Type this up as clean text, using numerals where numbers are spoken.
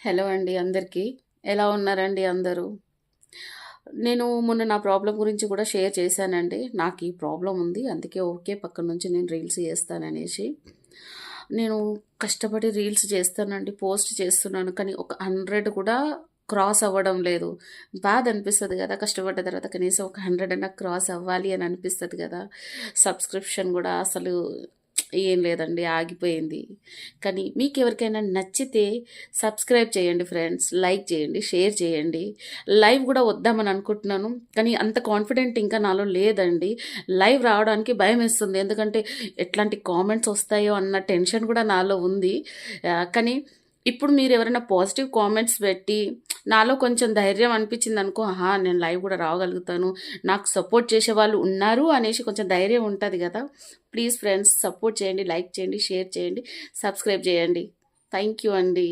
Hello అండి అందరికీ. ఎలా ఉన్నారండి అందరూ? నేను మొన్న నా ప్రాబ్లమ్ గురించి కూడా షేర్ చేశానండి. నాకు ఈ ప్రాబ్లమ్ ఉంది. అందుకే ఓకే పక్కన నుంచి నేను రీల్స్ చేస్తాననేసి. నేను కష్టపడి రీల్స్ చేస్తానండి. పోస్ట్ చేస్తున్నాను. కానీ ఒక 100 కూడా క్రాస్ అవ్వడం లేదు. బాధ అనిపిస్తది గదా! కష్టపడ్డ తర్వాత కనీసం ఒక 100 అన్నా క్రాస్ అవ్వాలి అని అనిపిస్తది గదా! సబ్స్క్రిప్షన్ గూడా అసలు ఏం లేదండి ఆగిపోయింది. కానీ మీకెవరికైనా నచ్చితే సబ్స్క్రైబ్ చేయండి ఫ్రెండ్స్. లైక్ చేయండి, షేర్ చేయండి. లైవ్ గూడా వద్దామని అనుకుంటున్నాను. కానీ అంత కాన్ఫిడెంట్ ఇంకా నాలో లేదండి. లైవ్ రావడానికి భయమేస్తుంది. ఎందుకంటే ఎట్లాంటి కామెంట్స్ వస్తాయో అన్న టెన్షన్ కూడా నాలో ఉంది. కానీ ఇప్పుడు మీరెవరైనా పాజిటివ్ కామెంట్స్ పెట్టి నాలో కొంచెం ధైర్యం అనిపించిందనుకో, ఆహా! నేను లైవ్ గూడా రాగలుగుతాను. నాకు సపోర్ట్ చేసేవాళ్ళు ఉన్నారు అనేసి కొంచెం ధైర్యం ఉంటది గదా! ప్లీజ్ ఫ్రెండ్స్ సపోర్ట్ చేయండి, లైక్ చేయండి, షేర్ చేయండి, సబ్స్క్రైబ్ చేయండి. థ్యాంక్ యూ అండి.